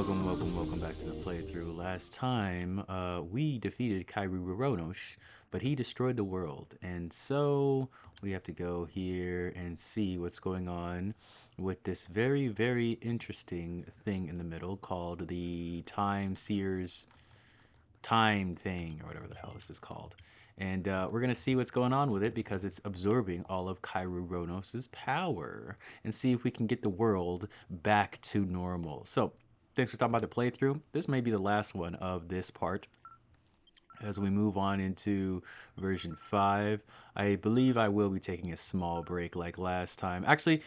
welcome back to the playthrough. Last time, we defeated Kairu Roronosh, but he destroyed the world. And so, we have to go here and see what's going on with this very interesting thing in the middle called the Time Seers Time thing, or whatever the hell this is called. And we're going to see what's going on with it because it's absorbing all of Kairu Ronos's power and see if we can get the world back to normal. So, thanks for stopping by the playthrough. This may be the last one of this part. As we move on into version 5, I believe I will be taking a small break like last time. Actually,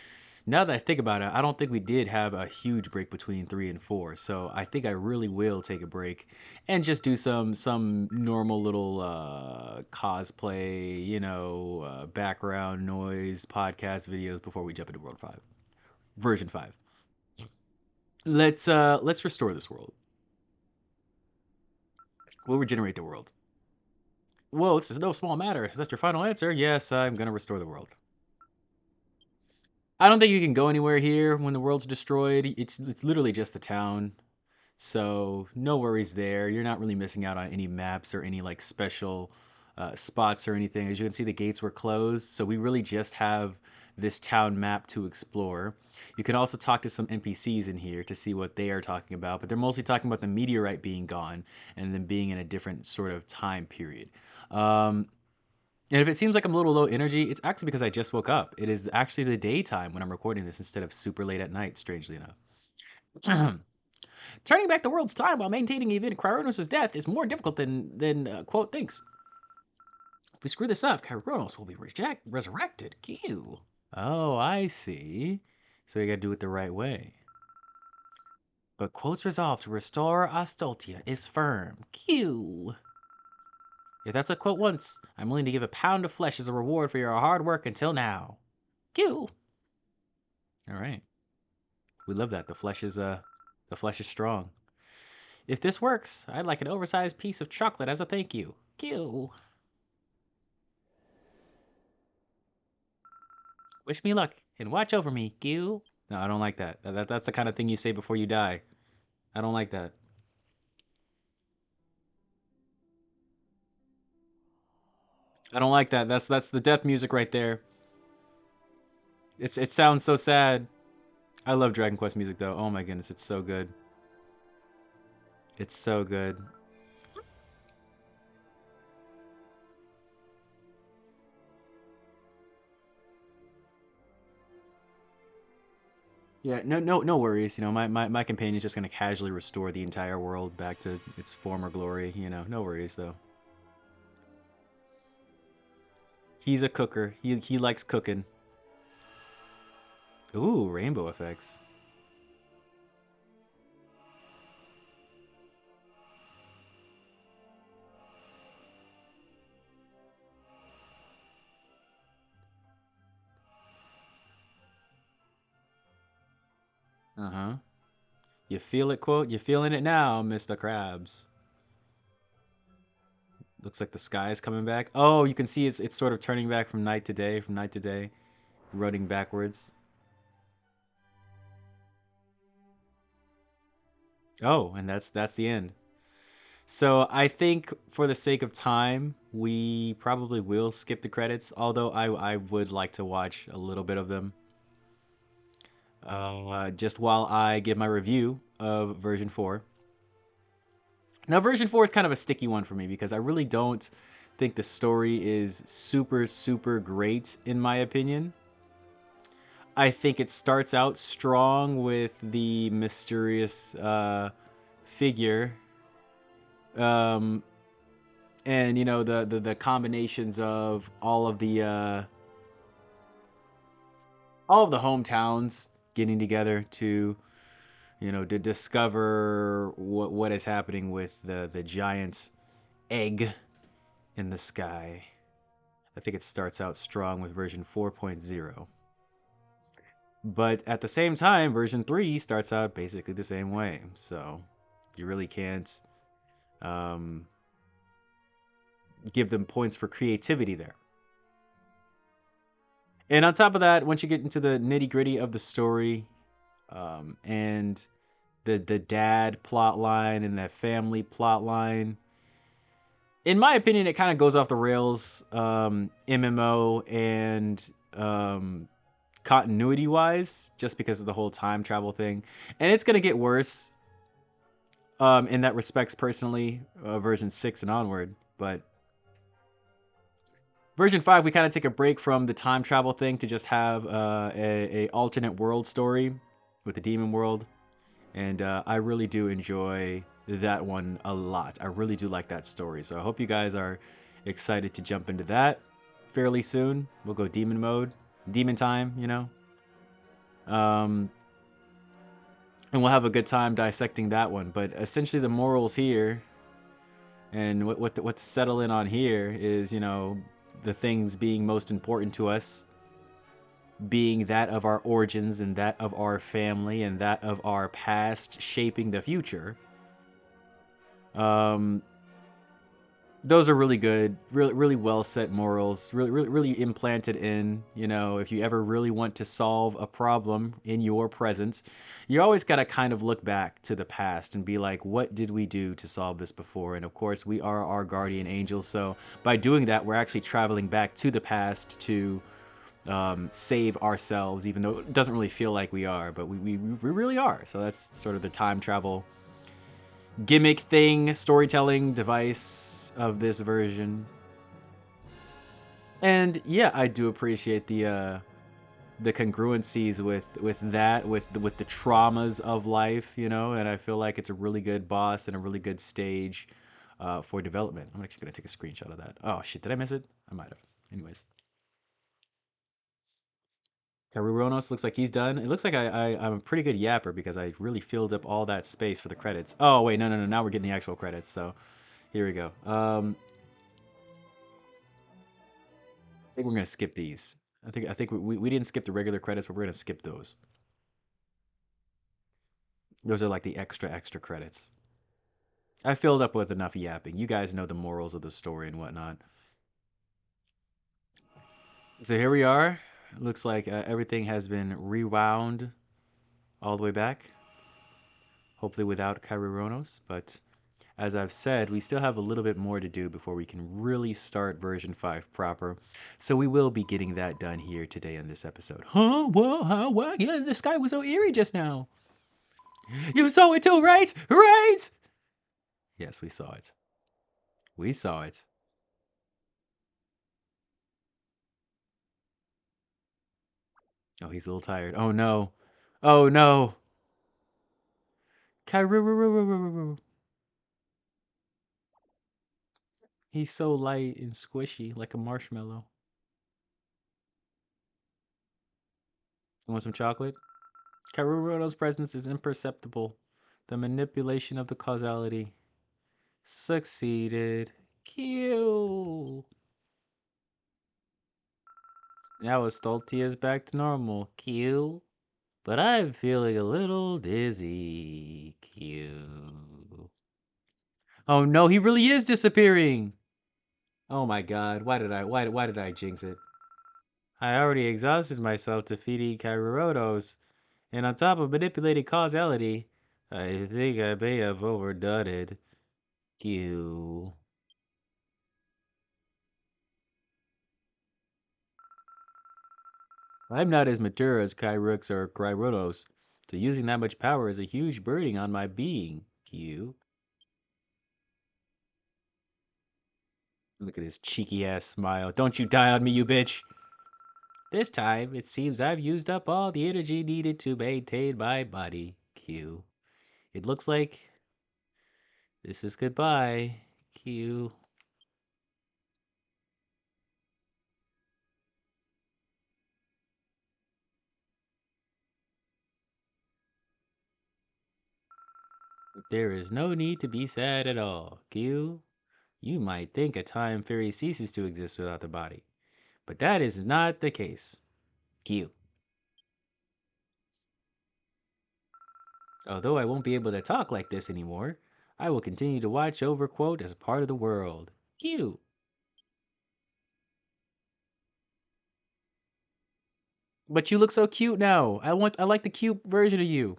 now that I think about it, I don't think we did have a huge break between 3 and 4. So I think I really will take a break and just do some normal little cosplay, background noise podcast videos before we jump into World 5. Version 5. Let's restore this world. We'll regenerate the world. Whoa, this is no small matter. Is that your final answer? Yes, I'm gonna restore the world. I don't think you can go anywhere here when the world's destroyed. It's literally just the town. So no worries there. You're not really missing out on any maps or any like special spots or anything. As you can see, the gates were closed. So we really just have this town map to explore. You can also talk to some NPCs in here to see what they are talking about, but they're mostly talking about the meteorite being gone and then being in a different sort of time period. And if it seems like I'm a little low energy, it's actually because I just woke up. It is actually the daytime when I'm recording this instead of super late at night, strangely enough. Turning back the world's time while maintaining even Cryonos' death is more difficult than quote thinks. If we screw this up, Cryonos will be resurrected. Q. Oh, I see. So you gotta do it the right way. But Quote's resolve to restore Astoltia is firm. Q. If that's what Quote wants, I'm willing to give a pound of flesh as a reward for your hard work until now. Q. All right. We love that. The flesh is strong. If this works, I'd like an oversized piece of chocolate as a thank you. Q. Wish me luck and watch over me, Q. No, I don't like that. That's the kind of thing you say before you die. I don't like that. I don't like that. That's the death music right there. It sounds so sad. I love Dragon Quest music though. Oh my goodness, it's so good. It's so good. Yeah, no worries. My companion's just gonna casually restore the entire world back to its former glory. No worries though. He's a cooker. He likes cooking. Ooh, rainbow effects. Uh-huh. You feel it, quote? You feeling it now, Mr. Krabs. Looks like the sky is coming back. Oh, you can see it's sort of turning back from night to day, running backwards. Oh, and that's the end. So I think for the sake of time, we probably will skip the credits, although I would like to watch a little bit of them. Just while I give my review of version 4. Now, version 4 is kind of a sticky one for me because I really don't think the story is super great in my opinion. I think it starts out strong with the mysterious figure, um, and the combinations of all of the hometowns getting together to discover what is happening with the giant egg in the sky. I think it starts out strong with version 4.0. But at the same time, version 3 starts out basically the same way. So you really can't um, give them points for creativity there. And on top of that, once you get into the nitty gritty of the story, and the dad plot line and that family plot line. In my opinion, it kind of goes off the rails, MMO and continuity wise, just because of the whole time travel thing, and it's gonna get worse in that respects personally, version 6 and onward. But version 5, we kind of take a break from the time travel thing to just have a alternate world story with the demon world, and I really do enjoy that one a lot. I really do like that story, so I hope you guys are excited to jump into that fairly soon. We'll go demon mode, demon time, you know. Um, and we'll have a good time dissecting that one. But essentially, the morals here and what's settle in on here is, you know, the things being most important to us being that of our origins and that of our family and that of our past shaping the future. Um, those are really good, really well set morals, really implanted in. You know, if you ever really want to solve a problem in your present, you always got to kind of look back to the past and be like, what did we do to solve this before? And of course, we are our guardian angels. So by doing that, we're actually traveling back to the past to save ourselves, even though it doesn't really feel like we are, but we really are. So that's sort of the time travel gimmick thing, storytelling device of this version. And yeah, I do appreciate the congruencies with that, with the traumas of life, you know. And I feel like it's a really good boss and a really good stage for development. I'm actually gonna take a screenshot of that. Oh shit, did I miss it? I might have. Anyways, Karuronos looks like he's done. It looks like I'm a pretty good yapper because I really filled up all that space for the credits. Oh wait, no. Now we're getting the actual credits. So here we go. I think we're gonna skip these. I think we didn't skip the regular credits, but we're gonna skip those. Those are like the extra credits. I filled up with enough yapping. You guys know the morals of the story and whatnot. So here we are. Looks like everything has been rewound all the way back. Hopefully without Kaironos, but as I've said, we still have a little bit more to do before we can really start version 5 proper. So we will be getting that done here today in this episode. Huh? Whoa, huh? What? Yeah, the sky was so eerie just now. You saw it too, right? Right? Yes, we saw it. We saw it. Oh, he's a little tired. Oh no. Oh no. Kyroo. He's so light and squishy, like a marshmallow. You want some chocolate? Karuro's presence is imperceptible. The manipulation of the causality succeeded. Q. Now Stolti is back to normal. Q. But I'm feeling a little dizzy. Q. Oh no, he really is disappearing. Oh my god, why did I jinx it? I already exhausted myself defeating Kairotos, and on top of manipulating causality, I think I may have overdone it. Q. I'm not as mature as Kyrux or Kairotos, so using that much power is a huge burden on my being. Q. Look at his cheeky ass smile. Don't you die on me, you bitch! This time, it seems I've used up all the energy needed to maintain my body. Q. It looks like this is goodbye. Q. There is no need to be sad at all. Q. You might think a time fairy ceases to exist without the body, but that is not the case. Q. Although I won't be able to talk like this anymore, I will continue to watch over quote as part of the world. Q. But you look so cute now. I like the cute version of you.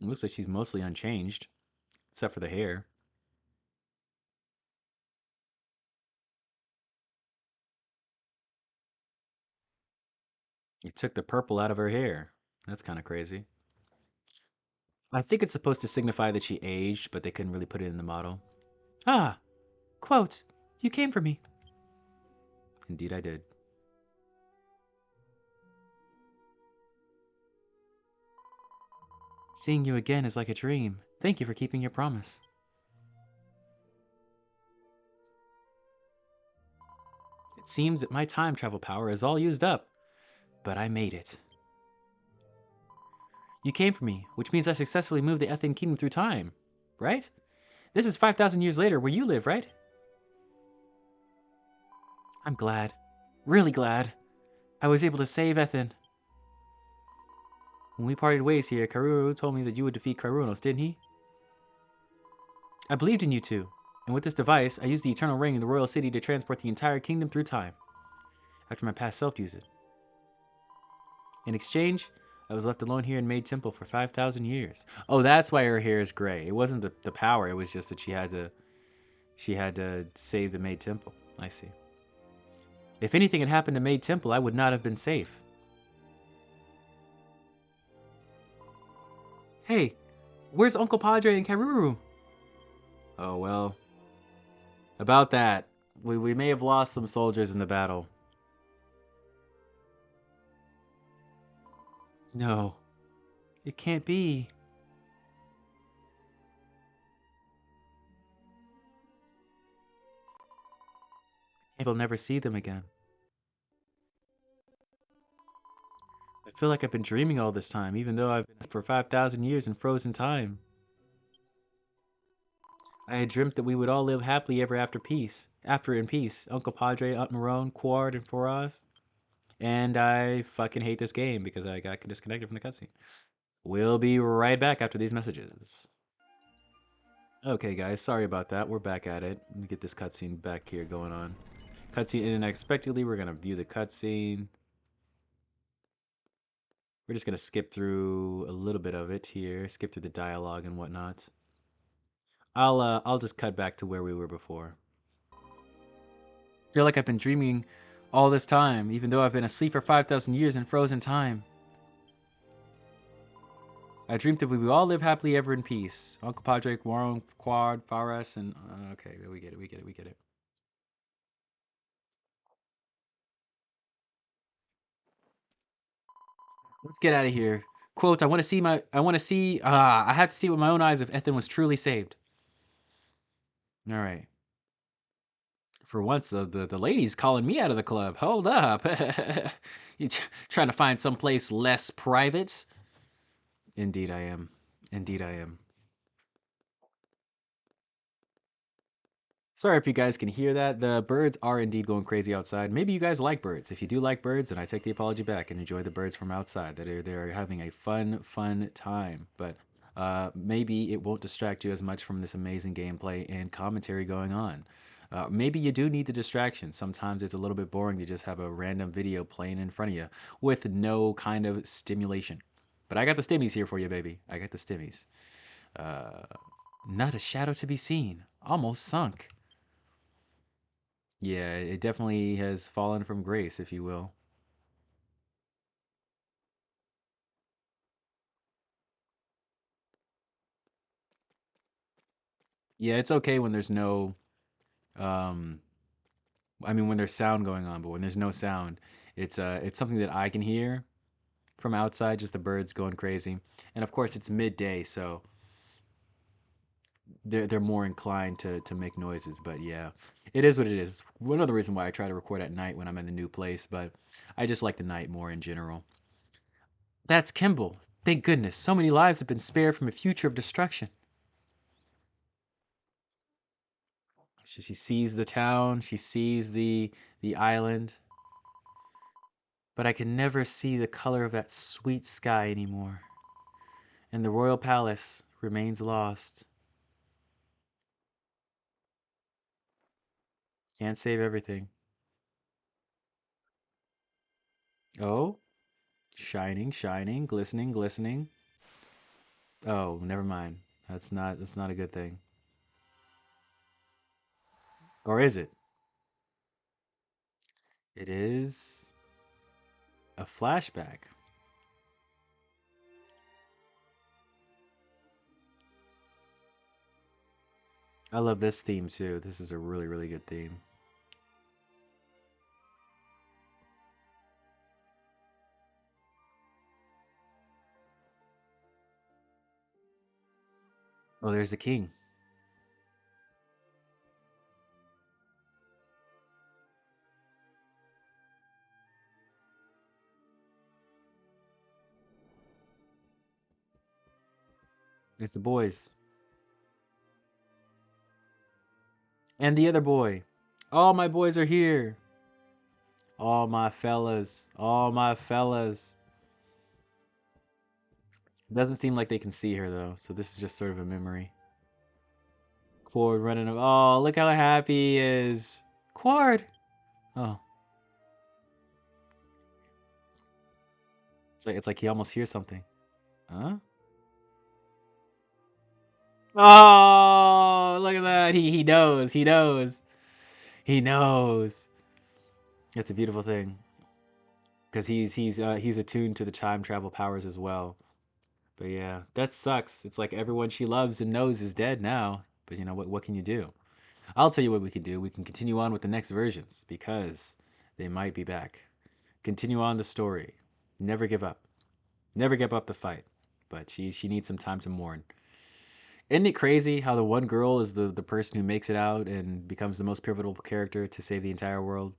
It looks like she's mostly unchanged, except for the hair. It took the purple out of her hair. That's kind of crazy. I think it's supposed to signify that she aged, but they couldn't really put it in the model. Ah, quote, you came for me. Indeed, I did. Seeing you again is like a dream. Thank you for keeping your promise. It seems that my time travel power is all used up, but I made it. You came for me, which means I successfully moved the Ethan Kingdom through time, right? This is 5,000 years later where you live, right? I'm glad. Really glad. I was able to save Ethan. When we parted ways here, Karuru told me that you would defeat Karunos, didn't he? I believed in you two, and with this device, I used the Eternal Ring in the Royal City to transport the entire kingdom through time, after my past self used it. In exchange, I was left alone here in Maid Temple for 5,000 years. Oh, that's why her hair is gray. It wasn't the power, it was just that she had to save the Maid Temple. I see. If anything had happened to Maid Temple, I would not have been safe. Hey, where's Uncle Padre and Karuru? Oh, well, about that. We may have lost some soldiers in the battle. No, it can't be. Maybe I'll never see them again. I feel like I've been dreaming all this time, even though I've been for 5,000 years in frozen time. I had dreamt that we would all live happily ever after in peace. Uncle Padre, Aunt Marone, Quard, and Foraz. And I fucking hate this game because I got disconnected from the cutscene. We'll be right back after these messages. Okay, guys, sorry about that. We're back at it. Let me get this cutscene back here going on. Cutscene in unexpectedly. We're gonna view the cutscene. We're just gonna skip through a little bit of it here. Skip through the dialogue and whatnot. I'll just cut back to where we were before. Feel like I've been dreaming all this time, even though I've been asleep for 5,000 years in frozen time. I dreamt that we would all live happily ever in peace. Uncle Padre, Warren, Quad, Faras, and okay, we get it, we get it, we get it. Let's get out of here. Quote, I had to see with my own eyes if Ethan was truly saved. All right. For once, the lady's calling me out of the club. Hold up. You trying to find someplace less private? Indeed I am. Indeed I am. Sorry if you guys can hear that. The birds are indeed going crazy outside. Maybe you guys like birds. If you do like birds, then I take the apology back and enjoy the birds from outside. They're having a fun time. But maybe it won't distract you as much from this amazing gameplay and commentary going on. Maybe you do need the distraction. Sometimes it's a little bit boring to just have a random video playing in front of you with no kind of stimulation. But I got the stimmies here for you, baby. I got the stimmies. Uh, Not a shadow to be seen. Almost sunk. Yeah, it definitely has fallen from grace, if you will. Yeah, it's okay when there's no, um, I mean, when there's sound going on, but when there's no sound, it's something that I can hear from outside, just the birds going crazy. And of course, it's midday, so they're more inclined to make noises. But yeah, it is what it is. One other reason why I try to record at night when I'm in the new place, but I just like the night more in general. That's Kimball. Thank goodness, so many lives have been spared from a future of destruction. She sees the town, she sees the island, but I can never see the color of that sweet sky anymore. And the royal palace remains lost. Can't save everything. Oh, shining, shining, glistening, glistening. Oh, never mind. That's not a good thing. Or is it? It is a flashback. I love this theme too. This is a really, really good theme. Oh, there's the king. There's the boys. And the other boy. All my boys are here. All my fellas. All my fellas. It doesn't seem like they can see her though, so this is just sort of a memory. Quard running. Oh, look how happy he is. Quard. Oh, it's like he almost hears something. Huh? Oh, look at that. He knows. He knows. He knows. It's a beautiful thing because he's attuned to the time travel powers as well. But yeah, that sucks. It's like everyone she loves and knows is dead now. But you know what? What can you do? I'll tell you what we can do. We can continue on with the next versions because they might be back. Continue on the story. Never give up. Never give up the fight. But she needs some time to mourn. Isn't it crazy how the one girl is the person who makes it out and becomes the most pivotal character to save the entire world?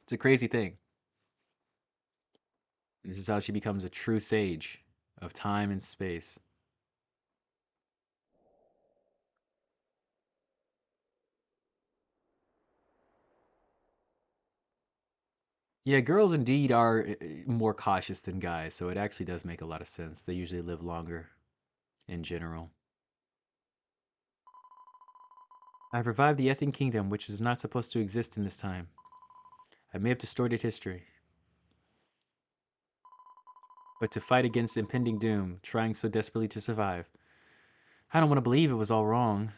It's a crazy thing. This is how she becomes a true sage of time and space. Yeah, girls indeed are more cautious than guys, so it actually does make a lot of sense. They usually live longer in general. I've revived the Ethin Kingdom, which is not supposed to exist in this time. I may have distorted history, but to fight against impending doom, trying so desperately to survive. I don't want to believe it was all wrong.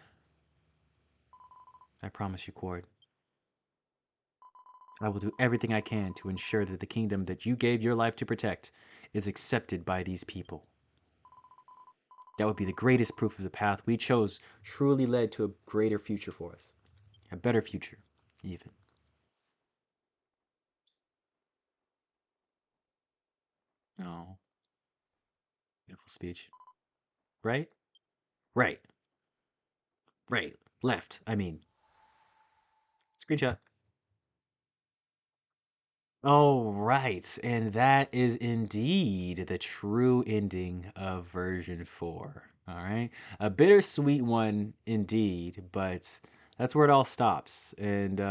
I promise you, Cord. I will do everything I can to ensure that the kingdom that you gave your life to protect is accepted by these people. That would be the greatest proof of the path we chose truly led to a greater future for us. A better future, even. Oh, beautiful speech. Right? Right. Right. Left. I mean, screenshot. Oh, right. And that is indeed the true ending of version 4. All right. A bittersweet one indeed, but that's where it all stops. And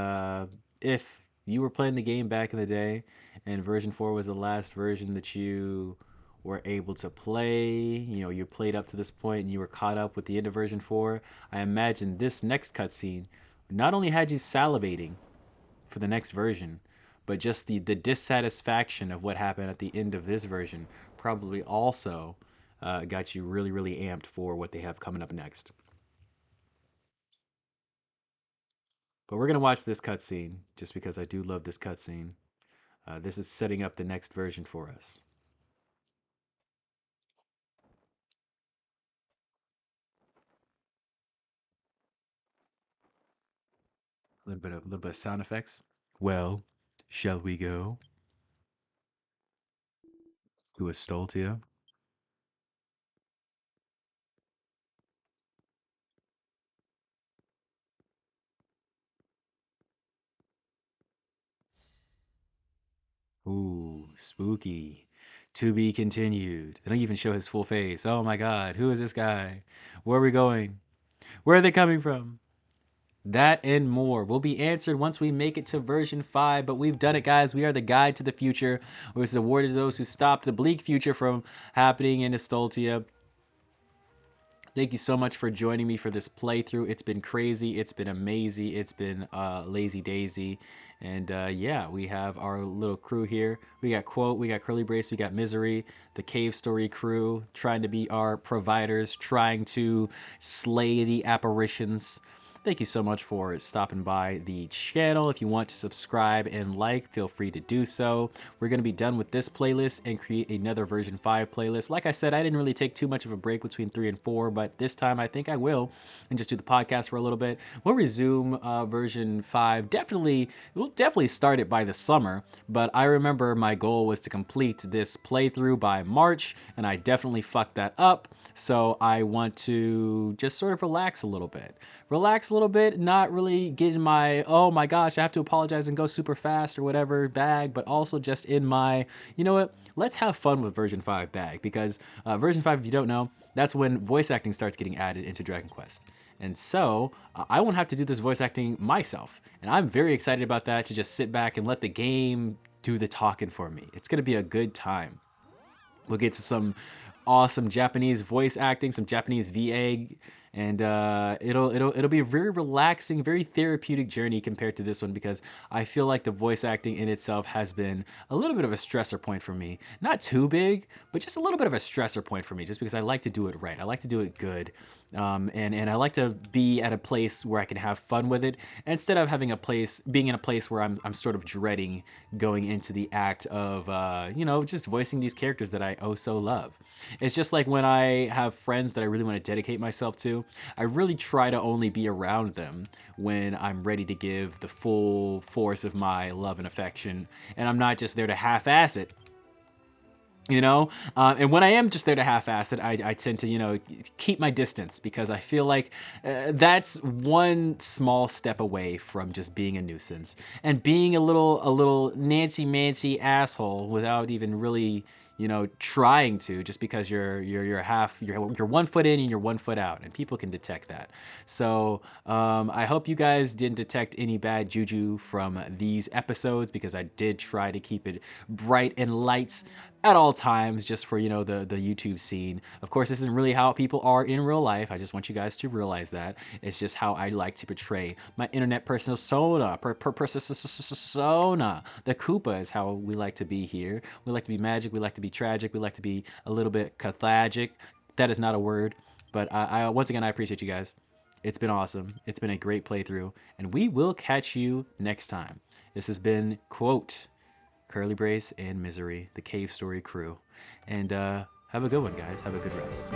if you were playing the game back in the day and version 4 was the last version that you were able to play, you played up to this point and you were caught up with the end of version 4, I imagine this next cutscene not only had you salivating for the next version, but just the dissatisfaction of what happened at the end of this version probably also got you really, really amped for what they have coming up next. But we're gonna watch this cutscene just because I do love this cutscene. This is setting up the next version for us. A little bit of sound effects. Well, shall we go to Estoltia? Ooh, spooky. To be continued. They don't even show his full face. Oh my god, who is this guy? Where are we going? Where are they coming from? That and more will be answered once we make it to version 5, but we've done it, guys. We are the guide to the future, which is awarded to those who stopped the bleak future from happening in Estoltia. Thank you so much for joining me for this playthrough. It's been crazy. It's been amazing. It's been lazy daisy. And yeah, we have our little crew here. We got Quote, we got Curly Brace, we got Misery, the Cave Story crew, trying to be our providers, trying to slay the apparitions. Thank you so much for stopping by the channel. If you want to subscribe and like, feel free to do so. We're going to be done with this playlist and create another version 5 playlist. Like I said, I didn't really take too much of a break between 3 and 4, but this time I think I will, and just do the podcast for a little bit. We'll resume version 5. We'll definitely start it by the summer, but I remember my goal was to complete this playthrough by March, and I definitely fucked that up. So I want to just sort of relax a little bit. Relax a little bit, not really get in my, oh my gosh, I have to apologize and go super fast or whatever bag, but also just in my, you know what, let's have fun with version 5 bag, because version 5, if you don't know, that's when voice acting starts getting added into Dragon Quest. And so I won't have to do this voice acting myself. And I'm very excited about that, to just sit back and let the game do the talking for me. It's gonna be a good time. We'll get to some awesome Japanese voice acting, some Japanese VA, and it'll be a very relaxing, very therapeutic journey compared to this one, because I feel like the voice acting in itself has been a little bit of a stressor point for me. Not too big, but just a little bit of a stressor point for me, just because I like to do it right. I like to do it good. And I like to be at a place where I can have fun with it, instead of being in a place where I'm sort of dreading going into the act of, you know, just voicing these characters that I oh so love. It's just like when I have friends that I really want to dedicate myself to, I really try to only be around them when I'm ready to give the full force of my love and affection, and I'm not just there to half-ass it. You know, and when I am just there to half-ass it, I tend to, you know, keep my distance, because I feel like that's one small step away from just being a nuisance and being a little Nancy Mancy asshole without even really, you know, trying to, just because you're 1 foot in and you're 1 foot out, and people can detect that. So I hope you guys didn't detect any bad juju from these episodes, because I did try to keep it bright and light at all times, just for, you know, the YouTube scene. Of course, this isn't really how people are in real life. I just want you guys to realize that. It's just how I like to portray my internet persona. Persona. The Koopa is how we like to be here. We like to be magic. We like to be tragic. We like to be a little bit cathartic. That is not a word. But I once again, I appreciate you guys. It's been awesome. It's been a great playthrough. And we will catch you next time. This has been, quote, Curly Brace and Misery, the Cave Story crew. And have a good one, guys. Have a good rest.